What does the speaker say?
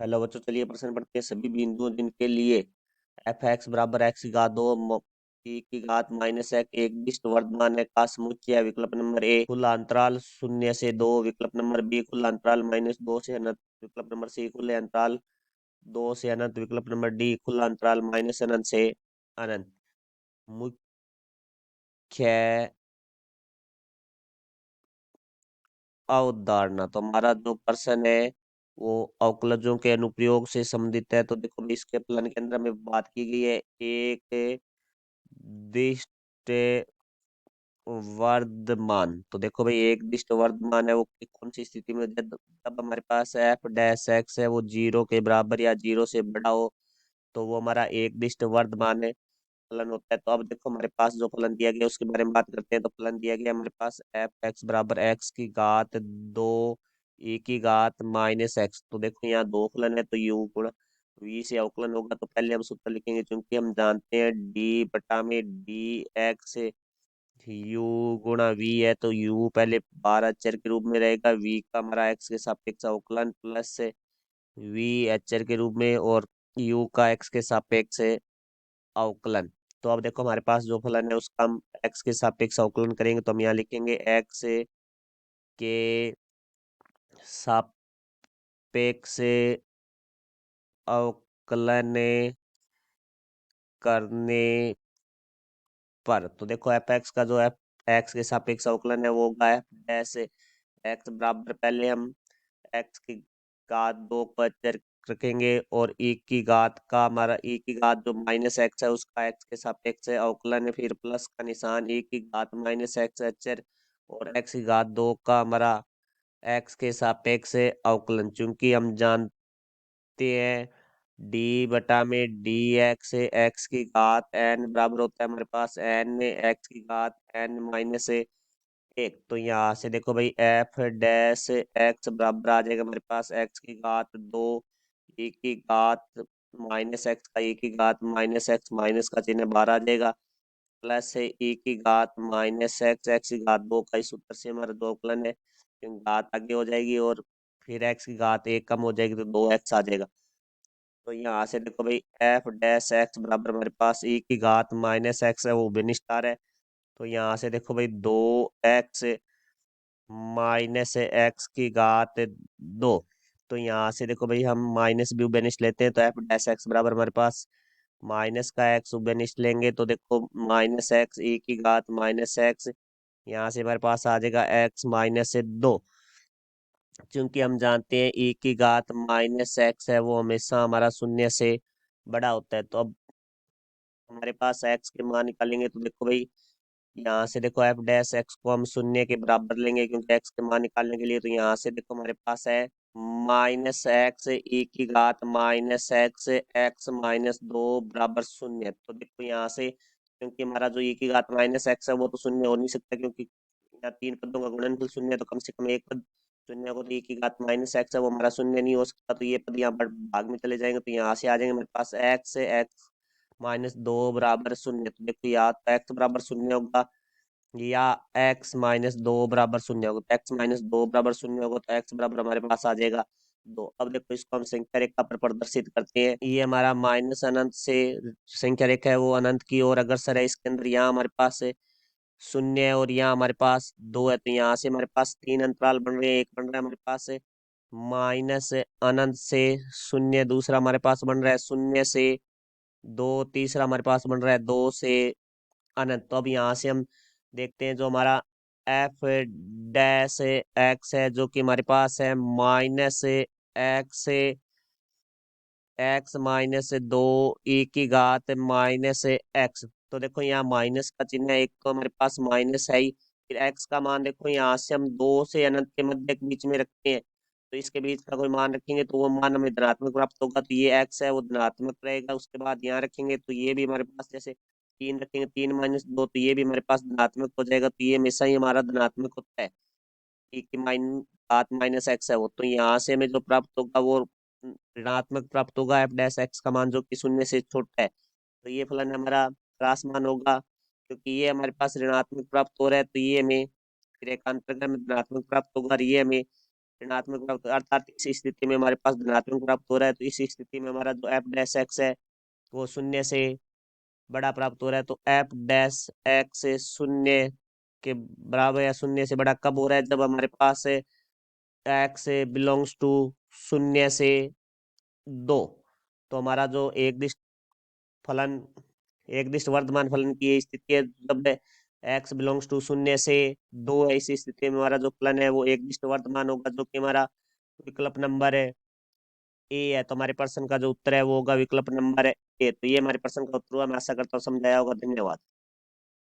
Hello बच्चों, चलिए प्रश्न पढ़ते हैं। सभी बिंदुओं जिनके लिए एफ एक्स बराबर एक्स की घात 2 ई की घात माइनस एक एक दिष्ट वर्धमान है का समुच्चय है। विकल्प नंबर ए खुला अंतराल 0 से 2, विकल्प नंबर बी खुला अंतराल -2 से अनंत, विकल्प नंबर सी खुले अंतराल 2 से अनंत, विकल्प नंबर डी खुला अंतराल -अनंत से अनंत। मुख्य अवधारणा, तो हमारा जो प्रश्न है वो अवकलजों के अनुप्रयोग से संबंधित है। तो देखो भाई, इसके फलन के अंदर में बात की गई है एक दिष्ट वर्धमान। तो देखो भाई, एक दिष्ट वर्धमान है वो कौन सी स्थिति में, जब हमारे पास एफ डैश एक्स है वो 0 के बराबर या 0 से बड़ा हो, तो वो हमारा एक दिष्ट वर्धमान है फलन होता है। तो अब देखो हमारे पास जो फलन दिया गया उसके बारे में बात करते हैं। तो फलन दिया गया हमारे पास एफ एक्स बराबर एक्स की घात 2 ई की घात -एक्स। तो देखो यहाँ दो फलन है, तो यू गुणा वी से अवकलन होगा। तो पहले हम सूत्र लिखेंगे, क्योंकि हम जानते हैं डी बटा में डी एक्स यू गुणा वी है, तो यू पहले बार अचर के रूप में रहेगा, वी का हमारा एक्स के सापेक्ष अवकलन प्लस वी अचर के रूप में, और यू का एक्स के सापेक्ष अवकलन। तो अब देखो हमारे पास जो फलन है उसका हम एक्स के सापेक्ष अवकलन करेंगे। तो हम यहाँ लिखेंगे एक्स के सापेक्ष अवकलन करने पर, तो देखो एफ एक्स का जो एफ एक्स के सापेक्ष अवकलन है वो होगा एफ डैश एक्स बराबर, पहले हम एक्स की घात 2 को अचर रखेंगे, और ई की घात का हमारा ई की घात जो -एक्स है उसका एक्स के सापेक्ष है अवकलन है, फिर प्लस का निशान ई की घात -एक्स अचर, और एक्स की घात 2 का हमारा एक्स के सापेक्ष अवकलन। चूंकि हम जानते हैं डी बटा में डी एक्स एक्स की घात एन बराबर होता है हमारे पास एन में एक्स की घात एन -1। तो यहाँ से देखो भाई एफ डैश एक्स बराबर आ जाएगा हमारे पास एक्स की घात 2 ई की घात -एक्स का ई की घात -एक्स, माइनस का चिन्ह बाहर आ जाएगा, प्लस है ई की घात -एक्स एक्स की घात 2 का। इस सूत्र से हमारा दो अवकलन है, क्योंकि घात आगे हो जाएगी और फिर एक्स की घात 1 कम हो जाएगी, तो 2x आ जाएगा। तो यहाँ से देखो भाई एफ डैश एक्स बराबर हमारे पास ई की घात -एक्स है, वो विनिस्टार है। तो यहाँ से देखो भाई 2x -एक्स की घात 2। तो यहाँ से देखो भाई हम माइनस भी बेनिश लेते हैं, तो एफ डैश एक्स बराबर हमारे पास माइनस का एक्स बेनिश लेंगे, तो देखो -एक्स ई की घात -एक्स, यहाँ से हमारे पास आ जाएगा एक्स -2। क्योंकि हम जानते हैं ई की घात -एक्स है वो हमेशा हमारा 0 से बड़ा होता है। तो अब हमारे पास एक्स के मान निकालेंगे, तो देखो भाई यहाँ से देखो एफ डैश एक्स को हम 0 के बराबर लेंगे, क्योंकि एक्स के मान निकालने के लिए। तो यहाँ से देखो हमारे पास है -एक्स ई की घात -एक्स एक्स -2 बराबर 0। तो देखो यहाँ से, क्योंकि हमारा जो ई की घात -एक्स है वो तो 0 हो नहीं सकता, क्योंकि यहाँ तीन पदों का गुणनफल 0 है, तो कम से कम एक पद 0 होगा। तो ई की घात -एक्स है वो हमारा 0 नहीं हो सकता, तो ये पद यहाँ पर भाग में चले जाएंगे। तो यहाँ से आ जाएंगे हमारे पास एक्स -2 बराबर 0। तो देखो या तो एक्स बराबर 0 होगा या x-2 बराबर 0 होगा। तो x-2 बराबर 0 होगा, तो x बराबर हमारे पास आ जाएगा 2। अब देखो इसको हम संख्या रेखा पर प्रदर्शित करते हैं। ये हमारा माइनस अनंत से संख्या रेखा है वो अनंत की ओर अग्रसर है। इसके अंदर यहाँ हमारे पास 0 है और यहाँ हमारे पास 2 है। तो यहाँ से हमारे पास 3 अंतराल बन रहे हैं। एक बन रहा है हमारे पास माइनस अनंत से 0, दूसरा हमारे पास बन रहा है 0 से 2, तीसरा हमारे पास बन रहा है 2 से अनंत। तो अब यहाँ से हम देखते हैं जो हमारा एफ डैश एक्स है, जो कि हमारे पास है -एक्स -2 ई की घात -एक्स। तो देखो यहाँ माइनस का चिन्ह है, एक तो हमारे पास माइनस है ही, फिर एक्स का मान देखो यहाँ से हम 2 से अनंत के मध्य के बीच में रखते हैं। तो इसके बीच का कोई मान रखेंगे तो वो मान हमें धनात्मक प्राप्त होगा, तो ये एक्स है वो धनात्मक रहेगा। उसके बाद यहाँ रखेंगे तो ये भी हमारे पास, जैसे 3 रखेंगे 3 -2, तो ये भी हमारे पास धनात्मक हो जाएगा। तो ये हमेशा ही हमारा धनात्मक होता है। ई की घात -एक्स है वो, तो यहाँ से हमें जो प्राप्त होगा वो ऋणात्मक प्राप्त होगा, एफ डैश एक्स का मान जो कि 0 से छोटा है। तो ये फलन हमारा ह्रास मान होगा, क्योंकि ये हमारे पास ऋणात्मक प्राप्त हो रहा है, तो ये हमें रेखांतरण में धनात्मक प्राप्त होगा, और ये हमें ऋणात्मक प्राप्त, अर्थात इस स्थिति में हमारे पास धनात्मक प्राप्त हो रहा है, तो इस स्थिति में हमारा जो एफ डैश एक्स है वो शून्य से बड़ा प्राप्त हो रहा है। तो एफ डैश एक्स शून्य के बराबर या शून्य से बड़ा कब हो रहा है, जब हमारे पास एक्स बिलोंग्स टू शून्य से 2। तो हमारा जो फलन एक दिष्ट वर्तमान फलन की ये स्थिति है, जब एक्स बिलोंग्स टू शून्य से 2 है, इस स्थिति में हमारा जो फलन है वो एक दिष्ट वर्तमान होगा, जो कि हमारा विकल्प नंबर है ए है। तो हमारे प्रश्न का जो उत्तर है वो होगा विकल्प नंबर ए। तो ये हमारे प्रश्न का उत्तर हुआ। मैं आशा करता हूँ समझाया होगा। धन्यवाद।